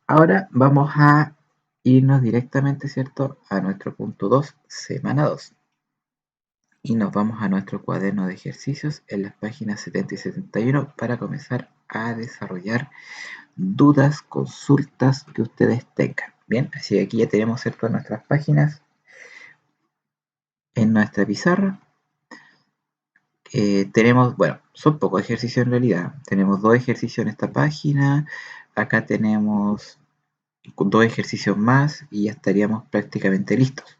Ahora vamos a irnos directamente, ¿cierto?, a nuestro punto 2, semana 2. Y nos vamos a nuestro cuaderno de ejercicios en las páginas 70 y 71 para comenzar a desarrollar dudas, consultas que ustedes tengan. Bien, así que aquí ya tenemos, ¿cierto?, nuestras páginas en nuestra pizarra. Tenemos, bueno, son pocos ejercicios en realidad. Tenemos 2 ejercicios en esta página. Acá tenemos 2 ejercicios más y ya estaríamos prácticamente listos.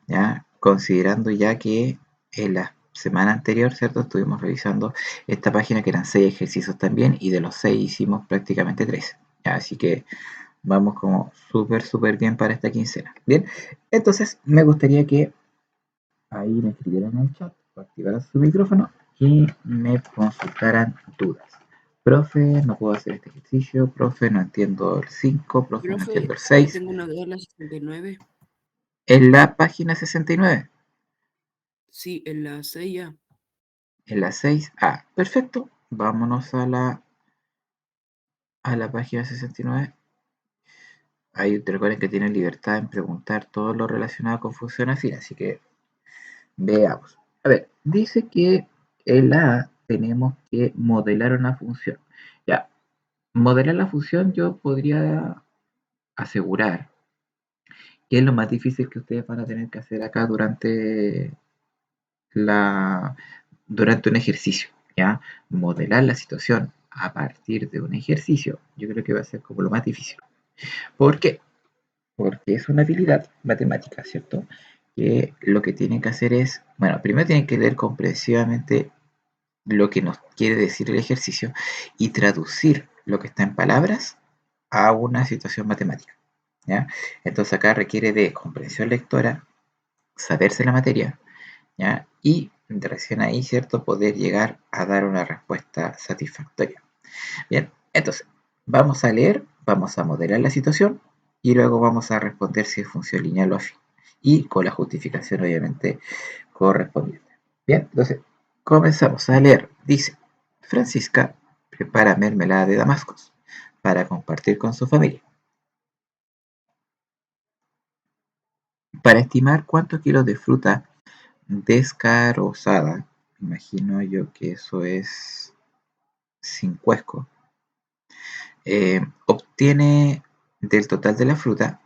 ¿Ya? Considerando ya que en la semana anterior, ¿cierto? Estuvimos revisando esta página que eran 6 ejercicios también y de los 6 hicimos prácticamente 3. ¿Ya? Así que vamos como súper bien para esta quincena. Bien, entonces me gustaría que ahí me escribieran en el chat, activaran su micrófono y me consultaran dudas. Profe, no puedo hacer este ejercicio. Profe, no entiendo el 5. Profe, no entiendo Profe, el yo 6. tengo una duda en la 69. En la página 69. Sí, en la 6 ya. En la 6. Ah, perfecto. Vámonos a la página 69. Ahí te recuerden que tienen libertad en preguntar todo lo relacionado con función afín, así que veamos. A ver, dice que en la A tenemos que modelar una función. Ya, modelar la función yo podría asegurar que es lo más difícil que ustedes van a tener que hacer acá la, durante un ejercicio, ¿ya? Modelar la situación a partir de un ejercicio, yo creo que va a ser como lo más difícil. ¿Por qué? Porque es una habilidad matemática, ¿cierto? Que lo que tienen que hacer es, bueno, primero tienen que leer comprensivamente lo que nos quiere decir el ejercicio y traducir lo que está en palabras a una situación matemática, ¿ya? Entonces acá requiere de comprensión lectora, saberse la materia, ¿ya? Y recién ahí, ¿cierto?, poder llegar a dar una respuesta satisfactoria. Bien, entonces, vamos a leer, vamos a modelar la situación y luego vamos a responder si es función lineal o afín. Y con la justificación, obviamente, correspondiente. Bien, entonces, comenzamos a leer. Dice, Francisca prepara mermelada de damascos para compartir con su familia. Para estimar cuántos kilos de fruta descarozada, imagino yo que eso es sin cuesco, obtiene del total de la fruta,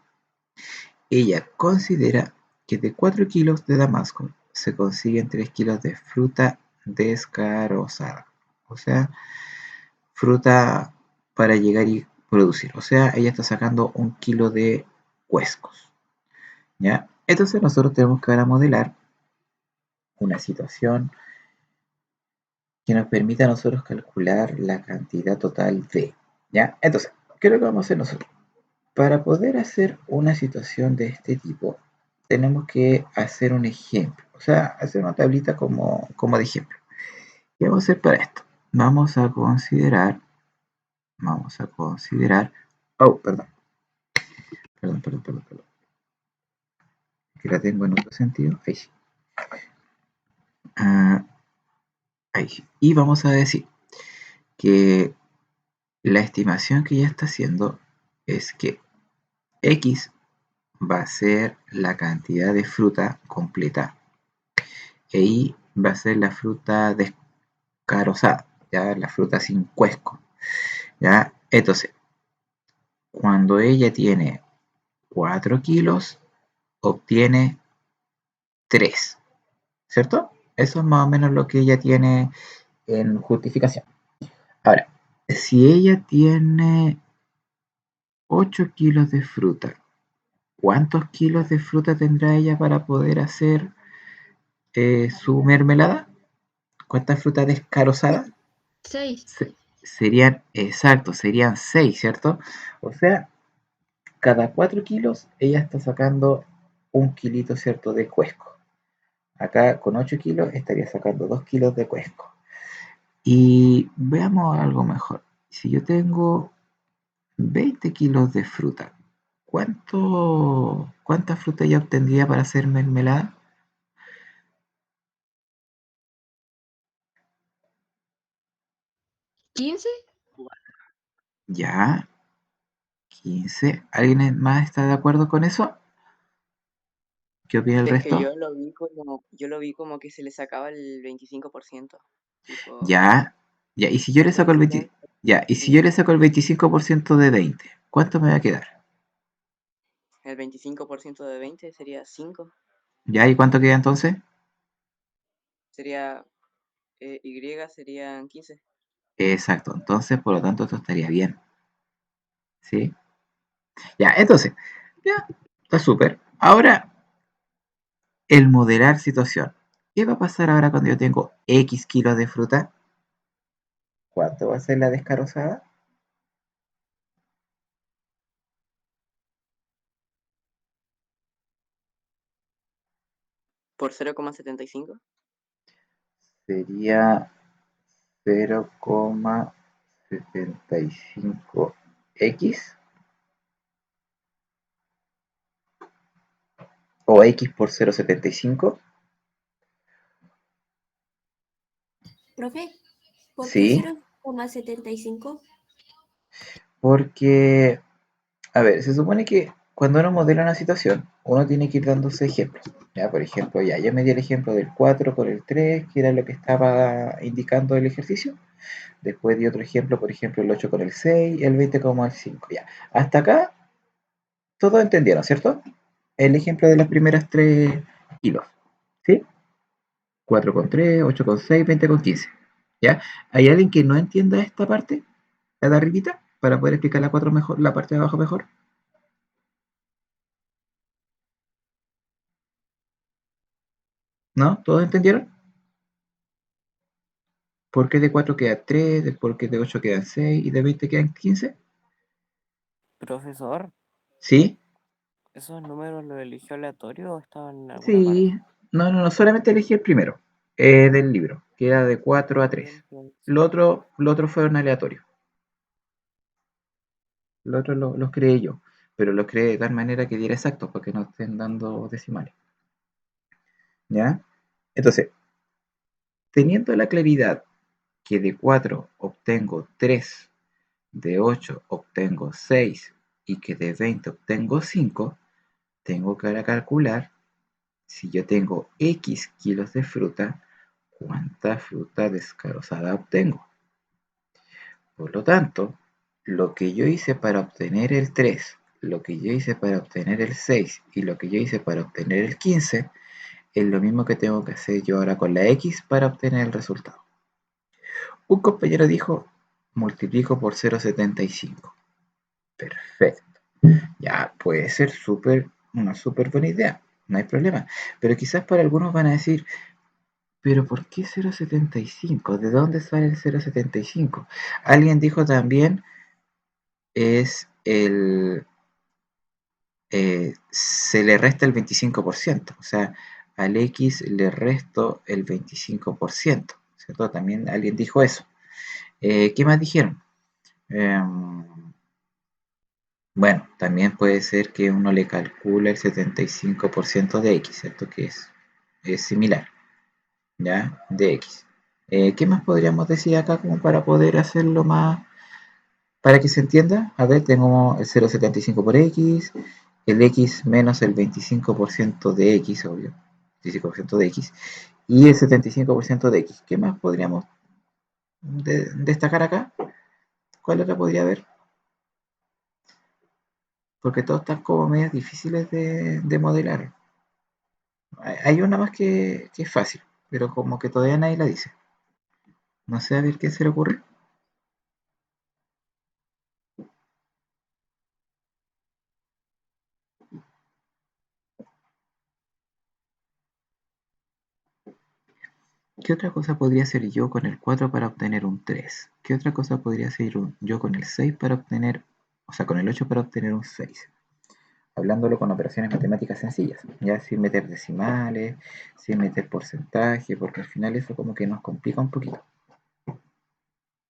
ella considera que de 4 kilos de damasco se consiguen 3 kilos de fruta descarozada. O sea, fruta para llegar y producir. O sea, ella está sacando 1 kilo de cuescos. ¿Ya? Entonces nosotros tenemos que ahora modelar una situación que nos permita a nosotros calcular la cantidad total de. ¿Ya? Entonces, ¿qué es lo que vamos a hacer nosotros? Para poder hacer una situación de este tipo, tenemos que hacer un ejemplo, o sea, hacer una tablita como de ejemplo. ¿Qué vamos a hacer para esto? Vamos a considerar, oh, perdón, que la tengo en otro sentido, ahí sí. Ah, ahí sí. Y vamos a decir que la estimación que ella está haciendo es que X va a ser la cantidad de fruta completa e Y va a ser la fruta descarozada, ya la fruta sin cuesco, ya. Entonces, cuando ella tiene 4 kilos, obtiene 3, ¿cierto? Eso es más o menos lo que ella tiene en justificación. Ahora, si ella tiene 8 kilos de fruta, ¿cuántos kilos de fruta tendrá ella para poder hacer su mermelada? ¿Cuántas frutas descarozadas? 6. Serían, exacto, serían 6, ¿cierto? O sea, cada 4 kilos ella está sacando 1 kilito, ¿cierto?, de cuesco. Acá con 8 kilos estaría sacando 2 kilos de cuesco. Y veamos algo mejor. Si yo tengo 20 kilos de fruta, ¿cuánta fruta ya obtendría para hacer mermelada? 15. Ya, 15. ¿Alguien más está de acuerdo con eso? ¿Qué opina el Es que resto? yo lo vi como que se le sacaba el 25%. Tipo, Ya, ya, y si yo le después saco del el 20, 70, ya, y si yo 15. le saco el 25% de 20, ¿cuánto me va a quedar? El 25% de 20 sería 5. Ya, ¿y cuánto queda entonces? Sería Y serían 15. Exacto, entonces por lo tanto esto estaría bien, ¿sí? Ya, entonces, ya, está súper. Ahora, el modelar situación. ¿Qué va a pasar ahora cuando yo tengo X kilos de fruta? ¿Cuánto va a ser la descarozada? Por 0,75. Sería 0,75x o x por 0,75. Profe, ¿por qué Sí, 0,75? porque, a ver, se supone que cuando uno modela una situación, uno tiene que ir dándose ejemplos. Ya, por ejemplo, ya yo me di el ejemplo del 4 con el 3, que era lo que estaba indicando el ejercicio. Después di otro ejemplo, por ejemplo, el 8 con el 6, el 20 con el 5. Ya, hasta acá todos entendieron, ¿cierto? El ejemplo de las primeras 3 kilos, ¿sí? 4 con 3, 8 con 6, 20 con 15. ¿Ya? ¿Hay alguien que no entienda esta parte? La de arribita, para poder explicar la 4 mejor, la parte de abajo mejor. ¿No? ¿Todos entendieron? ¿Por qué de 4 queda 3, por qué de 8 quedan 6 y de 20 quedan 15? Profesor, ¿Sí? ¿esos números los eligió aleatorio o estaban en alguna Sí. parte? No, no, no, solamente elegí el primero del libro, que era de 4 a Ya 3. entonces. Lo otro fueron aleatorios. Lo otro los creé yo, pero los creé de tal manera que diera exacto, para que no estén dando decimales. ¿Ya? Entonces, teniendo la claridad que de 4 obtengo 3, de 8 obtengo 6 y que de 20 obtengo 5, tengo que ahora calcular si yo tengo X kilos de fruta, cuánta fruta descarozada obtengo. Por lo tanto, lo que yo hice para obtener el 3, lo que yo hice para obtener el 6 y lo que yo hice para obtener el 15 es lo mismo que tengo que hacer yo ahora con la X para obtener el resultado. Un compañero dijo, multiplico por 0,75. Perfecto. Ya puede ser una súper buena idea, no hay problema. Pero quizás para algunos van a decir, pero ¿por qué 0,75? ¿De dónde sale el 0,75? Alguien dijo también, es se le resta el 25%, o sea, al X le resto el 25%, ¿cierto? También alguien dijo eso. ¿Qué más dijeron? Em, bueno, también puede ser que uno le calcule el 75% de X, ¿cierto? Que es similar, ¿ya? De X. ¿Qué más podríamos decir acá como para poder hacerlo más, para que se entienda? A ver, tengo el 0,75 por X, el X menos el 25% de X, obvio, 25% de X, y el 75% de X. ¿Qué más podríamos destacar acá? ¿Cuál otra podría haber? Porque todos están como medias difíciles de modelar. Hay una más que es fácil, pero como que todavía nadie la dice. No sé a ver qué se le ocurre. ¿Qué otra cosa podría hacer yo con el 4 para obtener un 3? ¿Qué otra cosa podría hacer yo con el 6 para obtener, o sea, con el 8 para obtener un 6? Hablándolo con operaciones matemáticas sencillas, ya sin meter decimales, sin meter porcentaje, porque al final eso como que nos complica un poquito.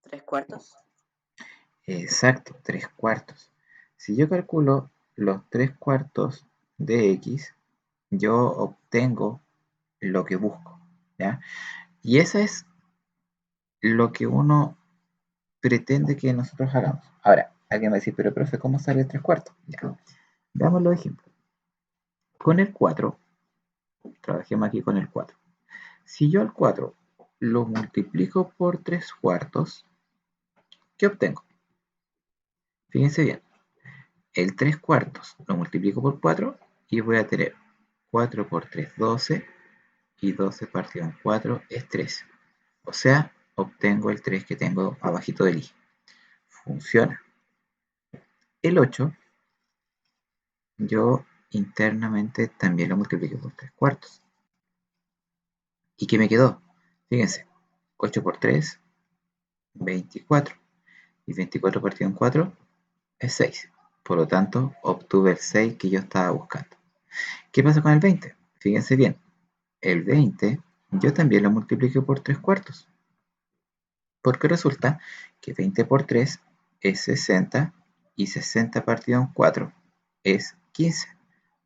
3/4. Exacto, 3 cuartos. Si yo calculo los 3 cuartos de X, yo obtengo lo que busco, ¿ya? Y esa es lo que uno pretende que nosotros hagamos. Ahora, Alguien va a decir, pero profe, ¿cómo sale el 3/4? Ya, veamos los ejemplos. Con el 4, trabajemos aquí con el 4. Si yo al 4 lo multiplico por 3/4, ¿qué obtengo? Fíjense bien, el 3/4 lo multiplico por 4 y voy a tener 4 por 3, 12, y 12 partido en 4 es 3. O sea, obtengo el 3 que tengo abajito del i. Funciona. El 8, yo internamente también lo multiplico por 3/4. ¿Y qué me quedó? Fíjense, 8 por 3, 24. Y 24 partido en 4 es 6. Por lo tanto, obtuve el 6 que yo estaba buscando. ¿Qué pasa con el 20? Fíjense bien, el 20 yo también lo multiplico por 3/4. Porque resulta que 20 por 3 es 60 y 60 partido en 4 es 15.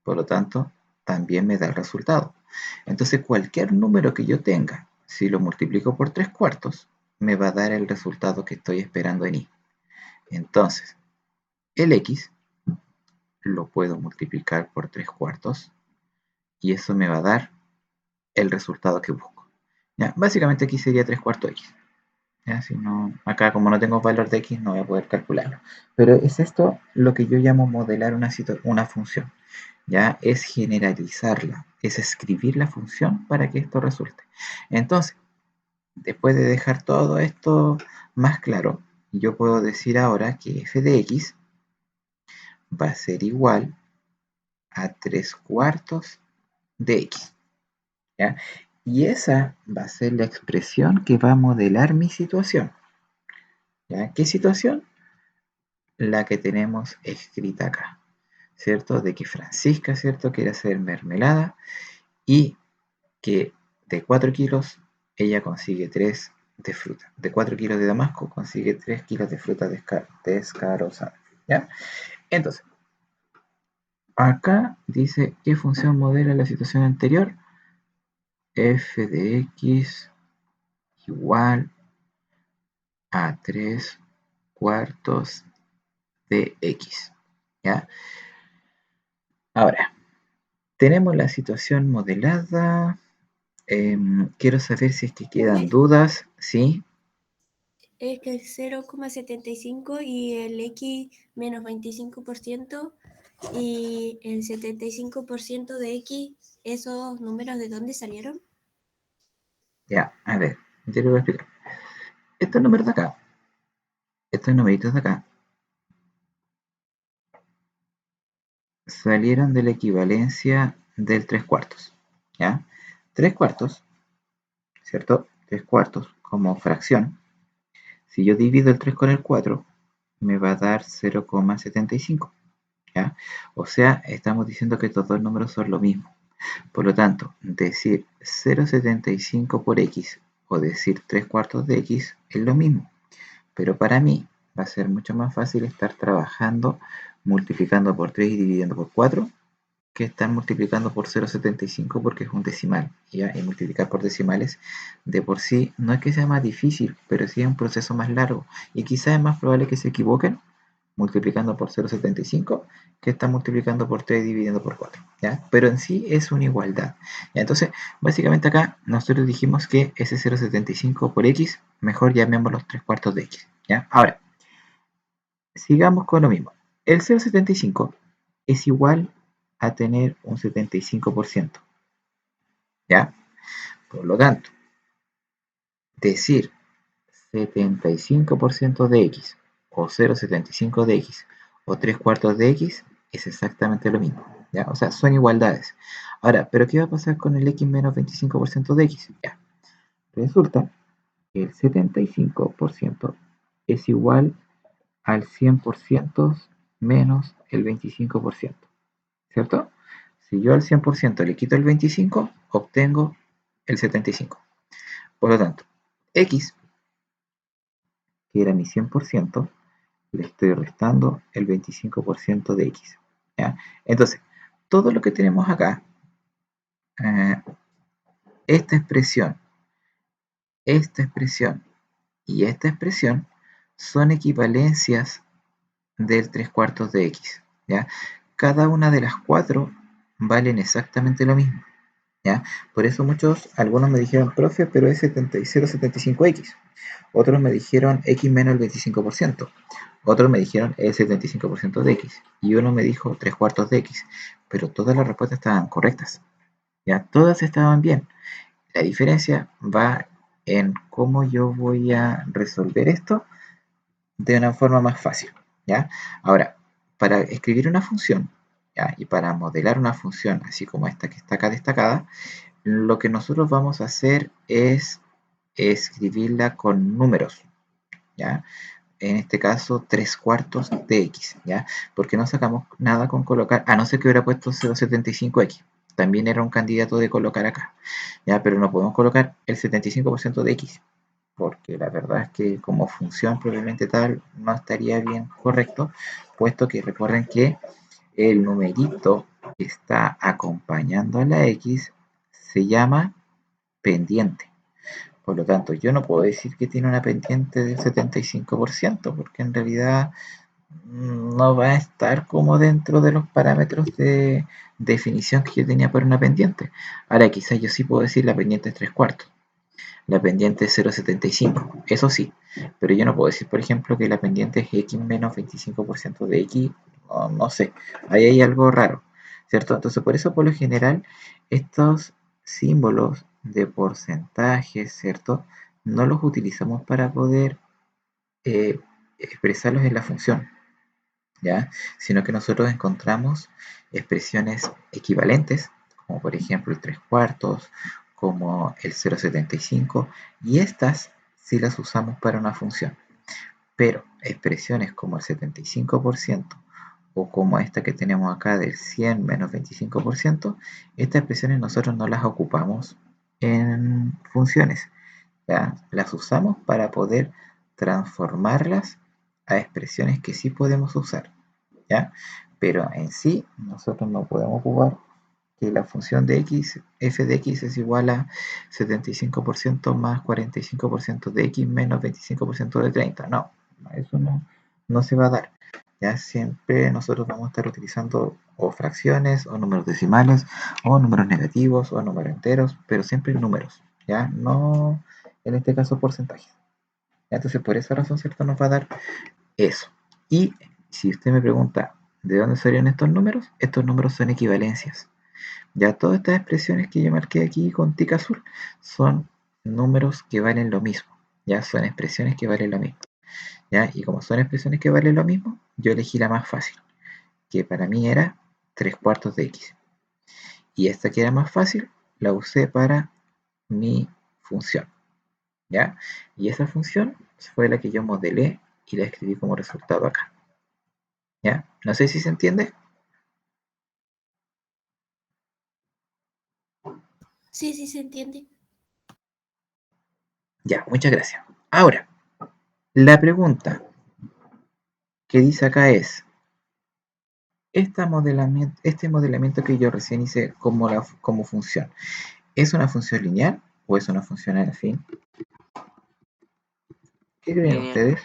Por lo tanto, también me da el resultado. Entonces, cualquier número que yo tenga, si lo multiplico por 3/4, me va a dar el resultado que estoy esperando en i. Entonces, el x lo puedo multiplicar por 3/4 y eso me va a dar el resultado que busco. ¿Ya? Básicamente aquí sería 3/4 x. ¿Ya? Si no, acá como no tengo valor de x no voy a poder calcularlo. Pero es esto lo que yo llamo modelar una función. ¿Ya? Es generalizarla, es escribir la función para que esto resulte. Entonces, después de dejar todo esto más claro, yo puedo decir ahora que f de x va a ser igual a 3/4 de x. ¿Ya? Y esa va a ser la expresión que va a modelar mi situación. ¿Ya? ¿Qué situación? La que tenemos escrita acá, ¿cierto? De que Francisca, ¿cierto? Quiere hacer mermelada y que de 4 kilos ella consigue 3 de fruta. De 4 kilos de damasco consigue 3 kilos de fruta descarosada. ¿Ya? Entonces, acá dice qué función modela la situación anterior. F de x igual a 3/4 de x. ¿Ya? Ahora, tenemos la situación modelada. Quiero saber si es que quedan dudas. ¿Sí? Es que es 0,75 y el x menos 25% y el 75% de x, ¿esos números de dónde salieron? Ya, a ver, yo le voy a explicar. Estos números de acá, estos numeritos de acá, salieron de la equivalencia del 3/4. ¿Ya? 3/4, ¿cierto? 3/4 como fracción. Si yo divido el 3 con el 4, me va a dar 0,75. ¿Ya? O sea, estamos diciendo que estos dos números son lo mismo. Por lo tanto, decir 0,75 por x o decir 3/4 de x es lo mismo. Pero para mí va a ser mucho más fácil estar trabajando multiplicando por 3 y dividiendo por 4 que estar multiplicando por 0,75 porque es un decimal. ¿Ya? Y multiplicar por decimales de por sí no es que sea más difícil, pero sí es un proceso más largo. Y quizás es más probable que se equivoquen multiplicando por 0,75 que está multiplicando por 3 y dividiendo por 4. ¿Ya? Pero en sí es una igualdad. ¿Ya? Entonces, básicamente acá nosotros dijimos que ese 0,75 por x, mejor llamemos los 3/4 de x. ¿Ya? Ahora, sigamos con lo mismo. El 0,75 es igual a tener un 75%. ¿Ya? Por lo tanto, decir 75% de x o 0,75 de x o 3/4 de x es exactamente lo mismo. ¿Ya? O sea, son igualdades. Ahora, ¿pero qué va a pasar con el x menos 25% de x? Ya. Resulta que el 75% es igual al 100% menos el 25%. ¿Cierto? Si yo al 100% le quito el 25, obtengo el 75. Por lo tanto, x, que era mi 100%, le estoy restando el 25% de x. ¿Ya? Entonces, todo lo que tenemos acá, esta expresión y esta expresión son equivalencias del 3/4 de x, ¿ya? Cada una de las 4 valen exactamente lo mismo, ¿ya? Por eso algunos me dijeron, profe, pero es 0,75x. Otros me dijeron x menos el 25%. Otros me dijeron el 75% de x. Y uno me dijo 3/4 de x. Pero todas las respuestas estaban correctas, ¿ya? Todas estaban bien. La diferencia va en cómo yo voy a resolver esto de una forma más fácil, ¿ya? Ahora, para escribir una función, ¿ya? Y para modelar una función, así como esta que está acá destacada, lo que nosotros vamos a hacer es escribirla con números, ¿ya? En este caso, 3/4 de x, ¿ya? Porque no sacamos nada con colocar, a no ser que hubiera puesto 0,75x. También era un candidato de colocar acá, ¿ya? Pero no podemos colocar el 75% de x, porque la verdad es que como función probablemente tal no estaría bien correcto, puesto que recuerden que el numerito que está acompañando a la x se llama pendiente. Por lo tanto, yo no puedo decir que tiene una pendiente del 75%, porque en realidad no va a estar como dentro de los parámetros de definición que yo tenía para una pendiente. Ahora, quizás yo sí puedo decir la pendiente es 3/4. La pendiente es 0,75, eso sí, pero yo no puedo decir, por ejemplo, que la pendiente es x menos 25% de x, no sé, ahí hay algo raro, ¿cierto? Entonces, por eso, por lo general, estos símbolos de porcentajes, ¿cierto? No los utilizamos para poder eh, expresarlos en la función, ¿ya? Sino que nosotros encontramos expresiones equivalentes, como por ejemplo el 3/4, como el 0,75, y estas sí las usamos para una función. Pero expresiones como el 75% o como esta que tenemos acá del 100 menos 25%, estas expresiones nosotros no las ocupamos en funciones, ¿ya? Las usamos para poder transformarlas a expresiones que sí podemos usar, ¿ya? Pero en sí, nosotros no podemos jugar que la función de x, f de x es igual a 75% más 45% de x menos 25% de 30. No, eso no se va a dar. Ya siempre nosotros vamos a estar utilizando o fracciones, o números decimales, o números negativos, o números enteros, pero siempre números, ¿ya? No, en este caso, porcentajes. ¿Ya? Entonces, por esa razón, ¿cierto? Nos va a dar eso. Y si usted me pregunta, ¿de dónde salieron estos números son equivalencias. Ya todas estas expresiones que yo marqué aquí con tic azul son números que valen lo mismo. Ya son expresiones que valen lo mismo. ¿Ya? Y como son expresiones que valen lo mismo, yo elegí la más fácil, que para mí era 3/4 de x. Y esta que era más fácil, la usé para mi función. ¿Ya? Y esa función fue la que yo modelé y la escribí como resultado acá. ¿Ya? No sé si se entiende. Sí, sí se entiende. Ya, muchas gracias. Ahora, la pregunta que dice acá es, este modelamiento que yo recién hice como función, ¿es una función lineal o es una función afín? ¿Qué creen Lineal. ustedes?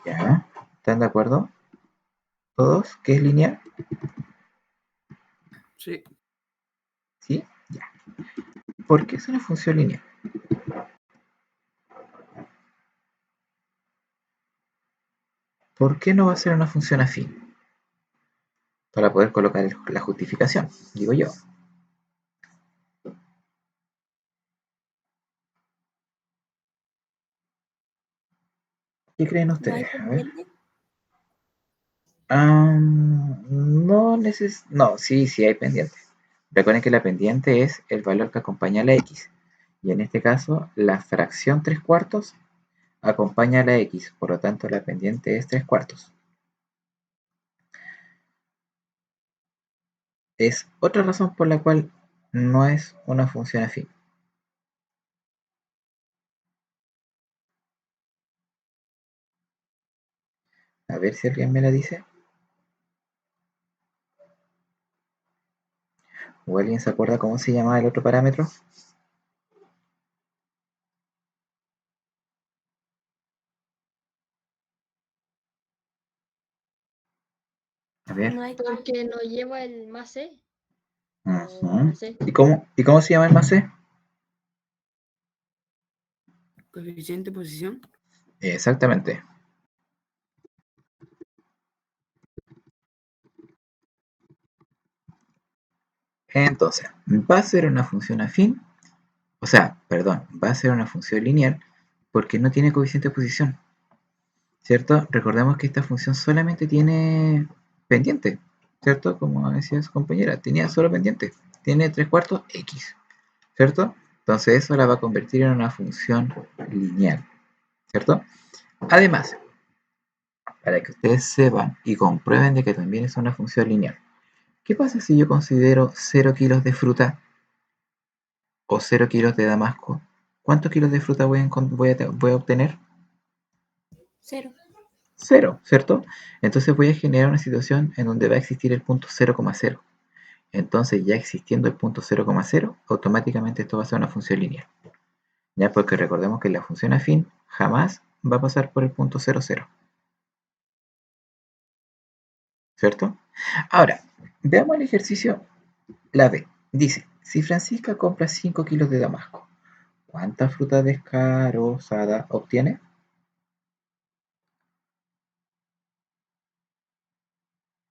¿Ya? ¿Están de acuerdo? ¿Todos? ¿Qué es lineal? Sí. ¿Sí? Ya. ¿Por qué es una función lineal? ¿Por qué no va a ser una función afín? Para poder colocar la justificación, digo yo. ¿Qué creen ¿No ustedes? hay A ver. pendiente? No, sí hay pendiente. Recuerden que la pendiente es el valor que acompaña a la x. Y en este caso, la fracción 3/4 acompaña a la x. Por lo tanto, la pendiente es 3/4. Es otra razón por la cual no es una función afín. A ver si alguien me la dice. ¿O alguien se acuerda cómo se llamaba el otro parámetro? A ver. No hay Porque no lleva el más C. Ujú. No sé. ¿Y cómo se llama el más C? Coeficiente de posición. Exactamente. Entonces, va a ser una función afín, o sea, perdón, va a ser una función lineal porque no tiene coeficiente de posición, ¿cierto? Recordemos que esta función solamente tiene pendiente, ¿cierto? Como decía su compañera, tenía solo pendiente, tiene 3/4 x, ¿cierto? Entonces eso la va a convertir en una función lineal, ¿cierto? Además, para que ustedes sepan y comprueben de que también es una función lineal, ¿qué pasa si yo considero 0 kilos de fruta o 0 kilos de damasco? ¿Cuántos kilos de fruta voy a obtener? 0. 0, ¿cierto? Entonces voy a generar una situación en donde va a existir el punto 0,0. Entonces ya existiendo el punto 0,0, automáticamente esto va a ser una función lineal. Ya, porque recordemos que la función afín jamás va a pasar por el punto 0,0. ¿Cierto? Ahora, veamos el ejercicio, la B. Dice, si Francisca compra 5 kilos de damasco, ¿cuánta fruta descarozada obtiene?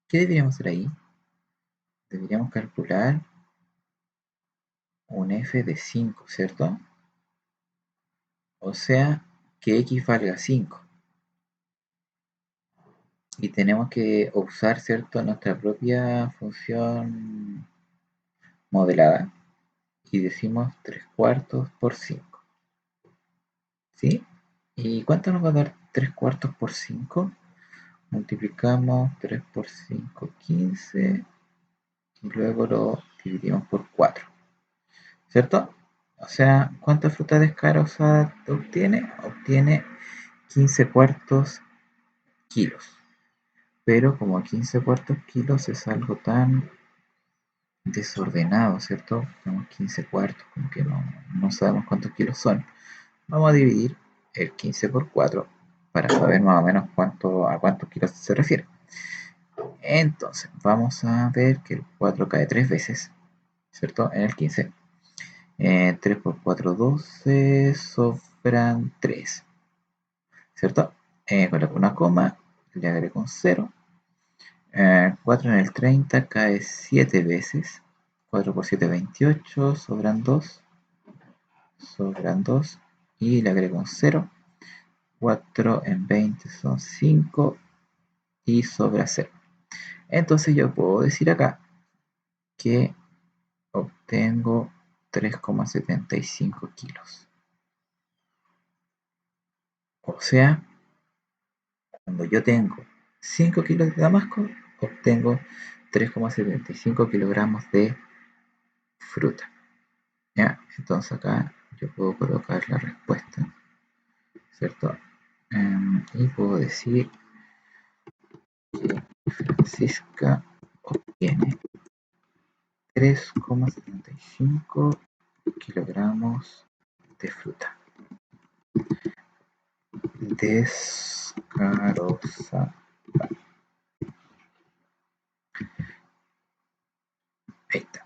¿Qué deberíamos hacer ahí? Deberíamos calcular un f de 5, ¿cierto? O sea, que x valga 5. Y tenemos que usar, ¿cierto?, nuestra propia función modelada. Y decimos 3/4 por 5. ¿Sí? ¿Y cuánto nos va a dar 3/4 por 5? Multiplicamos 3 por 5, 15. Y luego lo dividimos por 4. ¿Cierto? O sea, ¿cuánta fruta descarozada obtiene? Obtiene 15/4 kilos. Pero como 15/4 kilos es algo tan desordenado, ¿cierto? Tenemos 15/4, como que no sabemos cuántos kilos son. Vamos a dividir el 15 por 4 para saber más o menos a cuántos kilos se refiere. Entonces, vamos a ver que el 4 cae 3 veces, ¿cierto? En el 15. 3 por 4, 12, sobran 3, ¿cierto? Coloco una coma, le agrego un 0. 4 en el 30 cae 7 veces. 4 por 7, 28, sobran 2. Sobran 2 y le agrego un 0. 4 en 20 son 5 y sobra 0. Entonces yo puedo decir acá que obtengo 3,75 kilos. O sea, cuando yo tengo 5 kilos de damasco, obtengo 3,75 kilogramos de fruta. ¿Ya? Entonces acá yo puedo colocar la respuesta, ¿cierto? Y puedo decir que Francisca obtiene 3,75 kilogramos de fruta descarozada. Ahí está.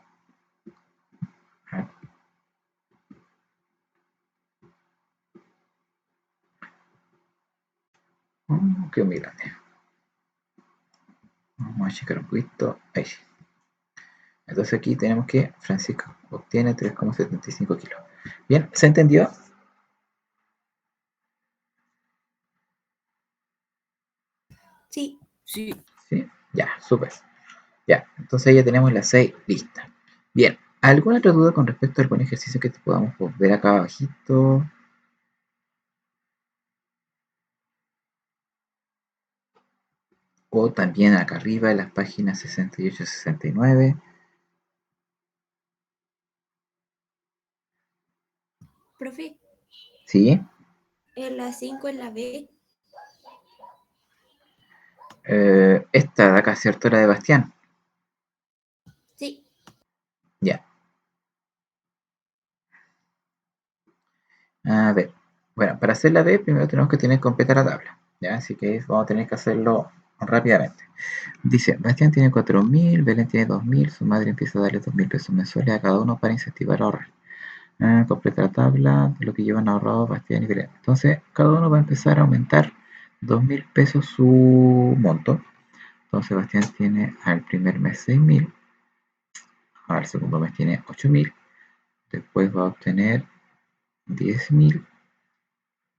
Qué humilde. Vamos a checar un poquito. Ahí sí. Entonces aquí tenemos que Francisco obtiene 3,75 kilos. Bien, ¿se entendió? Sí. Sí. Sí, ya, súper. Ya, entonces ya tenemos las 6 listas. Bien, ¿alguna otra duda con respecto a algún ejercicio que podamos ver acá abajito? O también acá arriba en las páginas 68 y 69. Profe, ¿Sí? en la 5 en la B. Esta de acá, ¿cierto? La de Bastián. Sí. Ya. A ver. Bueno, para hacer la B primero tenemos que tener completa la tabla. ¿Ya? Así que vamos a tener que hacerlo rápidamente. Dice, Bastián tiene 4.000, Belén tiene 2.000, su madre empieza a darle 2.000 pesos mensuales a cada uno para incentivar a ahorrar. Completa la tabla de lo que llevan ahorrado Bastián y Belén. Entonces, cada uno va a empezar a aumentar 2.000 pesos su monto. Entonces, Bastián tiene al primer mes 6.000, al segundo mes tiene 8.000, después va a obtener 10.000,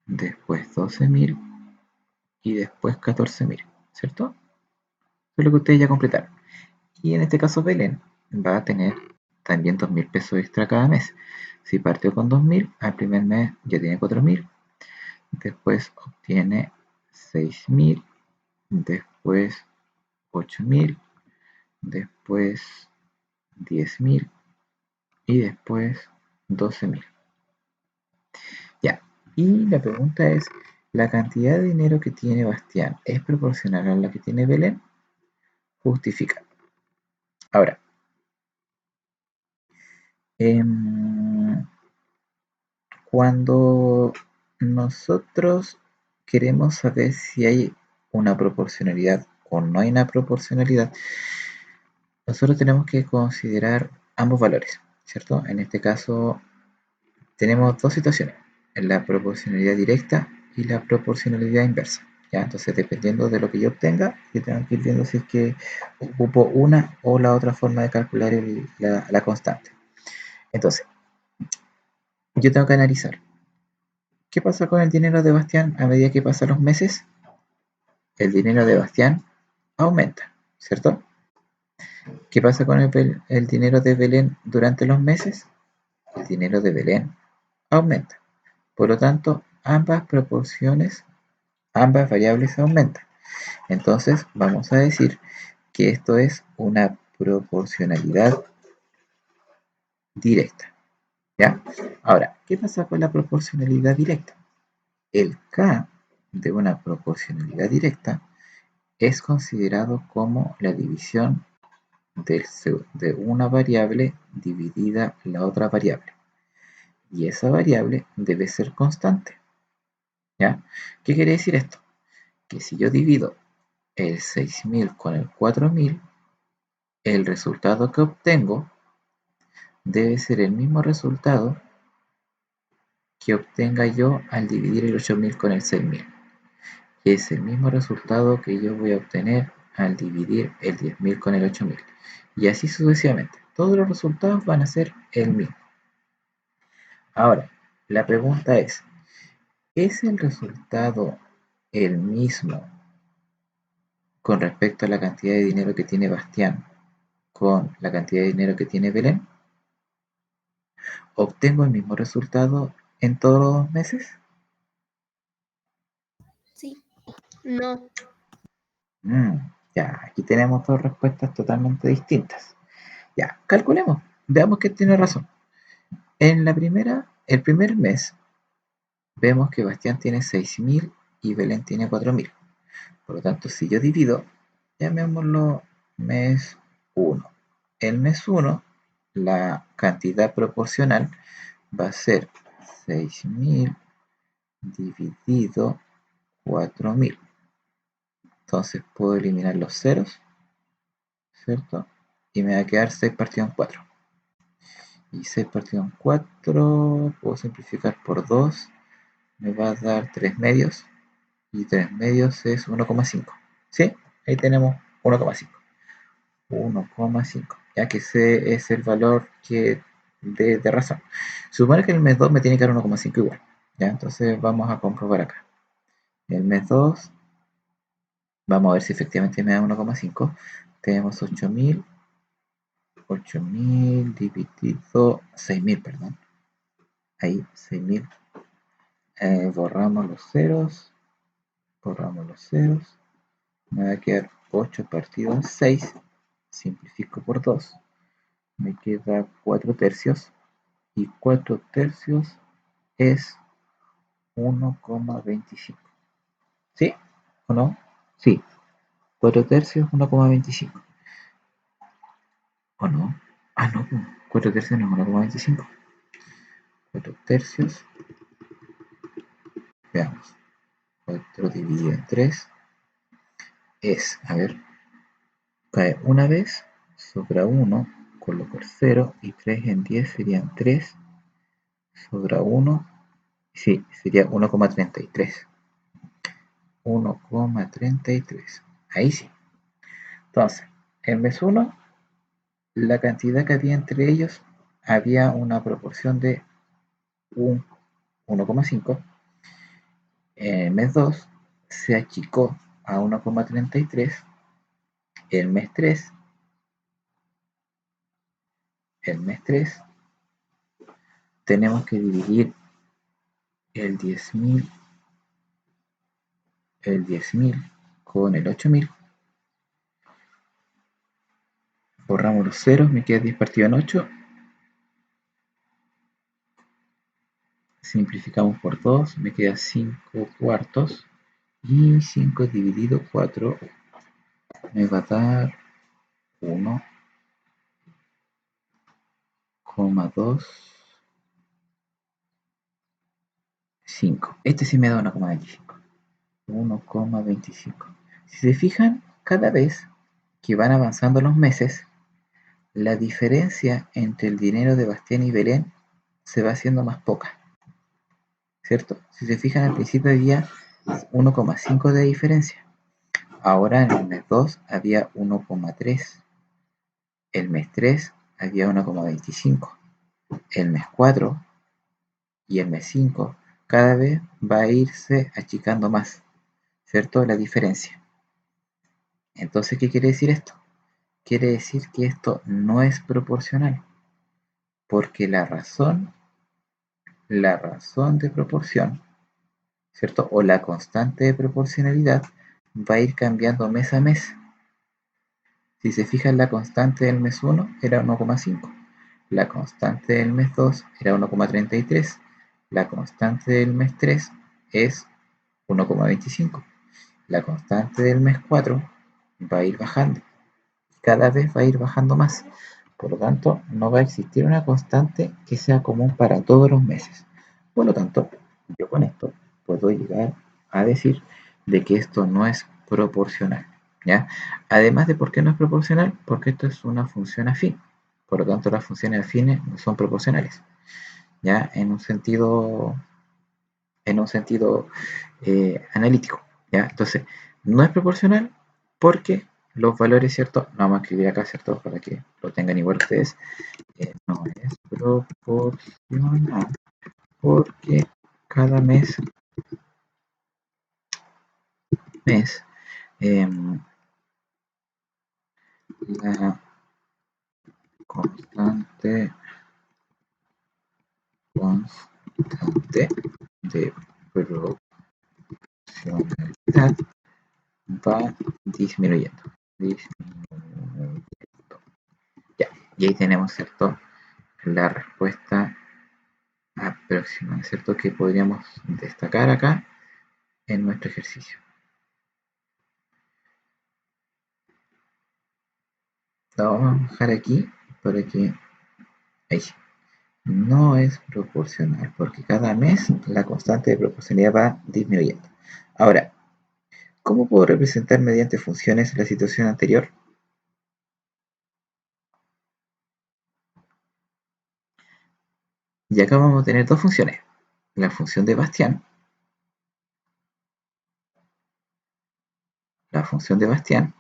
después 12.000 y después 14.000, ¿cierto? Eso es lo que ustedes ya completaron. Y en este caso Belén va a tener también 2.000 pesos extra cada mes. Si partió con 2.000, al primer mes ya tiene 4.000, después obtiene 6.000, después 8.000, después 10.000 y después 12.000. Ya, y la pregunta es, ¿la cantidad de dinero que tiene Bastián es proporcional a la que tiene Belén? Justifica. Ahora, cuando nosotros queremos saber si hay una proporcionalidad o no hay una proporcionalidad, nosotros tenemos que considerar ambos valores, ¿cierto? En este caso tenemos dos situaciones, la proporcionalidad directa y la proporcionalidad inversa. ¿Ya? Entonces, dependiendo de lo que yo obtenga, yo tengo que ir viendo si es que ocupo una o la otra forma de calcular la constante. Entonces, yo tengo que analizar qué pasa con el dinero de Bastián a medida que pasan los meses. El dinero de Bastián aumenta, ¿cierto? ¿Qué pasa con el dinero de Belén durante los meses? El dinero de Belén aumenta. Por lo tanto, ambas variables aumentan. Entonces, vamos a decir que esto es una proporcionalidad directa. ¿Ya? Ahora, ¿qué pasa con la proporcionalidad directa? El K de una proporcionalidad directa es considerado como la división de una variable dividida la otra variable. Y esa variable debe ser constante. ¿Ya? ¿Qué quiere decir esto? Que si yo divido el 6.000 con el 4.000, el resultado que obtengo debe ser el mismo resultado que obtenga yo al dividir el 8.000 con el 6.000. Es el mismo resultado que yo voy a obtener al dividir el 10.000 con el 8.000. Y así sucesivamente. Todos los resultados van a ser el mismo. Ahora, la pregunta ¿es el resultado el mismo con respecto a la cantidad de dinero que tiene Bastián con la cantidad de dinero que tiene Belén? ¿Obtengo el mismo resultado en todos los 2 meses? Sí. No. Ya, aquí tenemos dos respuestas totalmente distintas. Ya, calculemos, veamos quién tiene razón. En la primera, el primer mes, vemos que Bastián tiene 6.000 y Belén tiene 4.000. Por lo tanto, si yo divido, llamémoslo mes 1. El mes 1, la cantidad proporcional va a ser 6.000 dividido 4.000. Entonces puedo eliminar los ceros, ¿cierto? Y me va a quedar 6 partido en 4. Y 6 partido en 4, puedo simplificar por 2, me va a dar 3 medios. Y 3 medios es 1,5. ¿Sí? Ahí tenemos 1,5. 1,5. Ya que ese es el valor que de razón. Supone que el mes 2 me tiene que dar 1,5 igual. ¿Ya? Entonces vamos a comprobar acá. El mes 2, vamos a ver si efectivamente me da 1,5. Tenemos 8.000 dividido 6.000, perdón. Ahí, 6.000. Borramos los ceros. Me va a quedar 8 partido en 6. Simplifico por 2. Me queda 4 tercios. Y 4 tercios es 1,25. ¿Sí? ¿O no? Sí. 4 tercios, 1,25. ¿O no? Ah, no. 4 tercios no es 1,25. 4 tercios. Veamos. 4 dividido en 3 es, a ver, cae una vez, sobra 1, coloco el 0 y 3 en 10 serían 3, sobra 1, sí, sería 1,33. 1,33. Ahí sí. Entonces, el mes 1, la cantidad que había entre ellos, había una proporción de 1,5. En el mes 2 se achicó a 1,33. El mes 3, tenemos que dividir el 10.000 con el 8.000. Borramos los ceros, me queda 10 partido en 8. Simplificamos por 2, me queda 5 cuartos. Y 5 dividido 4 me va a dar 1,25. Este sí me da 1,25. 1,25. Si se fijan, cada vez que van avanzando los meses, la diferencia entre el dinero de Bastián y Belén se va haciendo más poca, ¿cierto? Si se fijan, al principio había 1,5 de diferencia. Ahora en el mes 2 había 1,3. El mes 3 había 1,25. El mes 4 y el mes 5 cada vez va a irse achicando más, ¿cierto? La diferencia. Entonces, ¿qué quiere decir esto? Quiere decir que esto no es proporcional, porque la razón de proporción, ¿cierto? O la constante de proporcionalidad va a ir cambiando mes a mes. Si se fijan, la constante del mes 1 era 1,5, la constante del mes 2 era 1,33, la constante del mes 3 es 1,25, la constante del mes 4 va a ir bajando, cada vez va a ir bajando más. Por lo tanto, no va a existir una constante que sea común para todos los meses. Por lo tanto, yo con esto puedo llegar a decir de que esto no es proporcional, ¿ya? Además de por qué no es proporcional, porque esto es una función afín. Por lo tanto, las funciones afines son proporcionales, ¿ya? En un sentido analítico, ¿ya? Entonces, no es proporcional porque los valores, ¿cierto? No vamos a escribir acá, ¿cierto? Para que lo tengan igual ustedes. No es proporcional porque cada mes la constante de proporcionalidad va disminuyendo. Ya, y ahí tenemos, ¿cierto? La respuesta aproximada, ¿cierto? Que podríamos destacar acá en nuestro ejercicio. Lo vamos a dejar aquí para que ahí no es proporcional porque cada mes la constante de proporcionalidad va disminuyendo. Ahora, ¿cómo puedo representar mediante funciones la situación anterior? Y acá vamos a tener dos funciones. La función de Bastián. La función de Bastián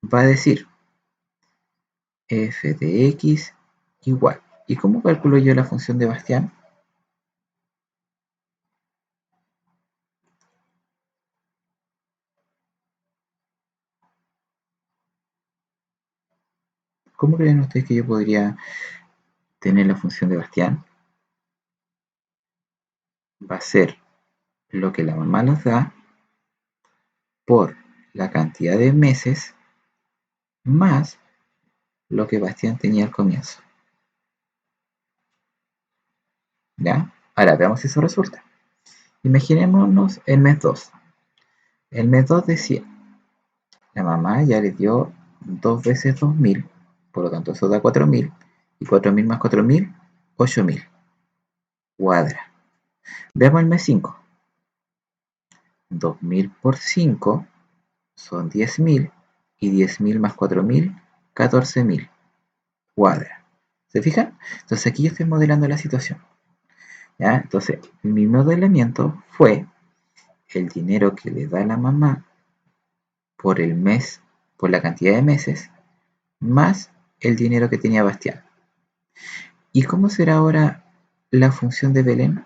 va a decir f de x igual. ¿Y cómo calculo yo la función de Bastián? ¿Cómo creen ustedes que yo podría tener la función de Bastián? Va a ser lo que la mamá nos da por la cantidad de meses más lo que Bastián tenía al comienzo. ¿Ya? Ahora veamos si eso resulta. Imaginémonos el mes 2. El mes 2 decía, la mamá ya le dio 2 veces 2.000, por lo tanto eso da 4.000, y 4.000 más 4.000, 8.000. Cuadra. Veamos el mes 5. 2.000 por 5 son 10.000 y 10.000 más 4.000, 14.000 cuadra. ¿Se fijan? Entonces aquí yo estoy modelando la situación. ¿Ya? Entonces mi modelamiento fue el dinero que le da la mamá por el mes, por la cantidad de meses, más el dinero que tenía Bastián. ¿Y cómo será ahora la función de Belén?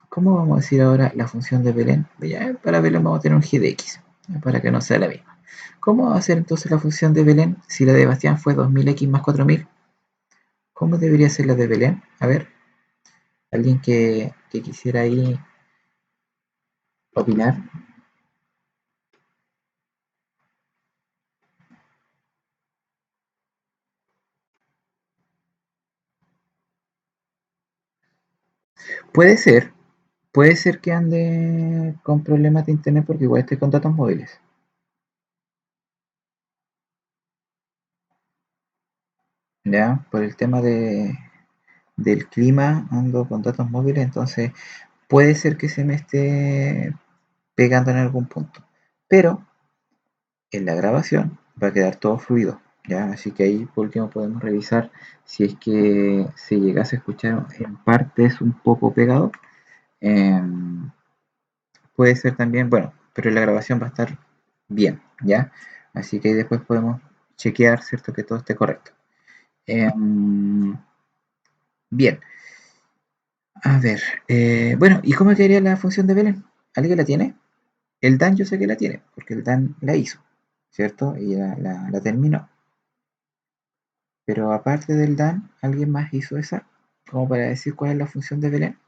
¿Cómo vamos a decir ahora la función de Belén? Ya, para Belén vamos a tener un g de x, para que no sea la misma. ¿Cómo va a ser entonces la función de Belén si la de Bastián fue 2000x más 4000? ¿Cómo debería ser la de Belén? A ver, alguien que quisiera ahí opinar. Puede ser que ande con problemas de internet porque igual estoy con datos móviles. Ya, por el tema del clima ando con datos móviles, entonces puede ser que se me esté pegando en algún punto. Pero en la grabación va a quedar todo fluido, ¿ya? Así que ahí por último podemos revisar si es que se llegase a escuchar en partes un poco pegado. Puede ser también, bueno, pero la grabación va a estar bien, ¿ya? Así que ahí después podemos chequear, ¿cierto? Que todo esté correcto. Bien, a ver, bueno, ¿y cómo quedaría la función de Belén? ¿Alguien la tiene? El Dan yo sé que la tiene, porque el Dan la hizo, ¿cierto? Y la terminó. Pero aparte del Dan, ¿alguien más hizo esa? Como para decir cuál es la función de Belén.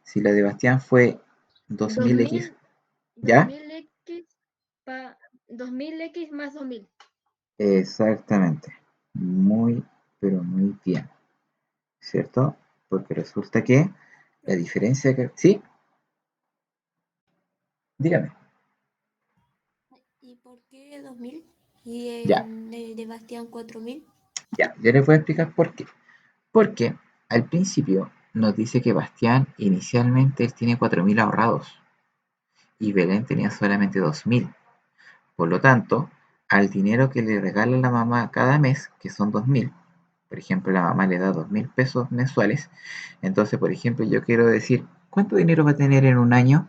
Si la de Bastián fue 2000x, 2000, ¿ya? 2000x, 2000x más 2000. Exactamente. Muy, pero muy bien. ¿Cierto? Porque resulta que la diferencia que... ¿Sí? Dígame. ¿Y por qué 2000? ¿Y Ya, el de Bastián 4000? ya. Yo les voy a explicar por qué. Porque al principio nos dice que Bastián inicialmente él tiene 4.000 ahorrados y Belén tenía solamente 2.000. Por lo tanto, al dinero que le regala la mamá cada mes, que son 2.000, por ejemplo, la mamá le da 2.000 pesos mensuales, entonces, por ejemplo, yo quiero decir, ¿cuánto dinero va a tener en un año?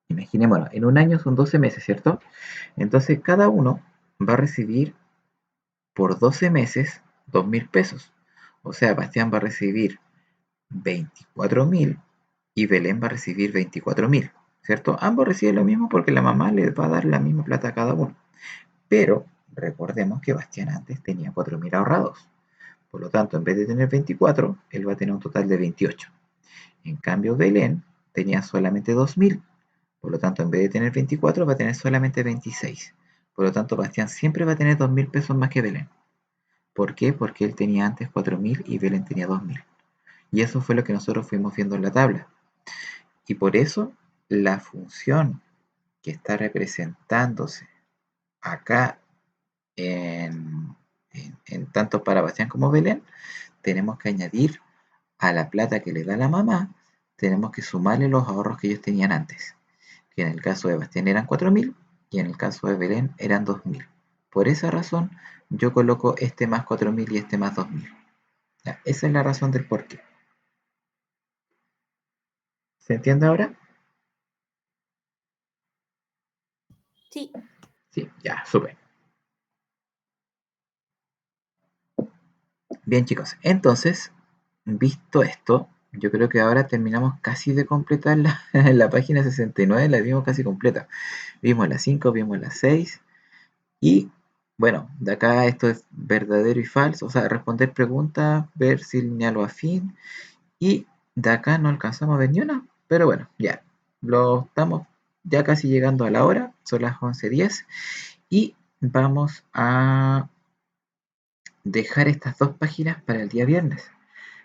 Imaginémonos, en un año son 12 meses, ¿cierto? Entonces, cada uno va a recibir por 12 meses 2.000 pesos. O sea, Bastián va a recibir 24.000 y Belén va a recibir 24.000, ¿cierto? Ambos reciben lo mismo porque la mamá les va a dar la misma plata a cada uno. Pero recordemos que Bastián antes tenía 4.000 ahorrados. Por lo tanto, en vez de tener 24, él va a tener un total de 28. En cambio, Belén tenía solamente 2.000. Por lo tanto, en vez de tener 24, va a tener solamente 26. Por lo tanto, Bastián siempre va a tener 2.000 pesos más que Belén. ¿Por qué? Porque él tenía antes 4.000 y Belén tenía 2.000. Y eso fue lo que nosotros fuimos viendo en la tabla. Y por eso la función que está representándose acá en tanto para Bastián como Belén, tenemos que añadir a la plata que le da la mamá, tenemos que sumarle los ahorros que ellos tenían antes, que en el caso de Bastián eran 4.000 y en el caso de Belén eran 2.000. Por esa razón, yo coloco este más 4.000 y este más 2.000. Ya, esa es la razón del por qué. ¿Se entiende ahora? Sí. Sí, ya, súper. Bien, chicos, entonces, visto esto, yo creo que ahora terminamos casi de completar la página 69, la vimos casi completa. Vimos las 5, vimos las 6 y, bueno, de acá esto es verdadero y falso, o sea, responder preguntas, ver si lineal o afín, y de acá no alcanzamos a ver ni una, pero bueno, ya, lo estamos ya casi llegando a la hora, son las 11:10 y vamos a dejar estas dos páginas para el día viernes.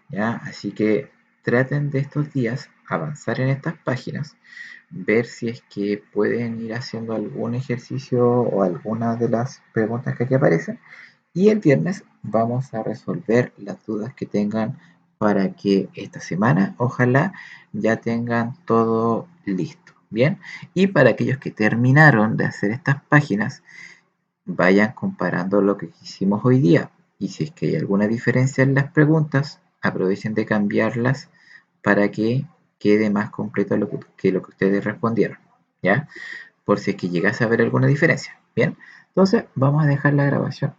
¿Ya? Así que traten de estos días avanzar en estas páginas, ver si es que pueden ir haciendo algún ejercicio o alguna de las preguntas que aquí aparecen Y el viernes vamos a resolver las dudas que tengan para que esta semana, ojalá, ya tengan todo listo. Bien, y para aquellos que terminaron de hacer estas páginas, vayan comparando lo que hicimos hoy día. Y si es que hay alguna diferencia en las preguntas, aprovechen de cambiarlas para que quede más completo lo que ustedes respondieron. ¿Ya? Por si es que llegase a haber alguna diferencia. Bien, entonces vamos a dejar la grabación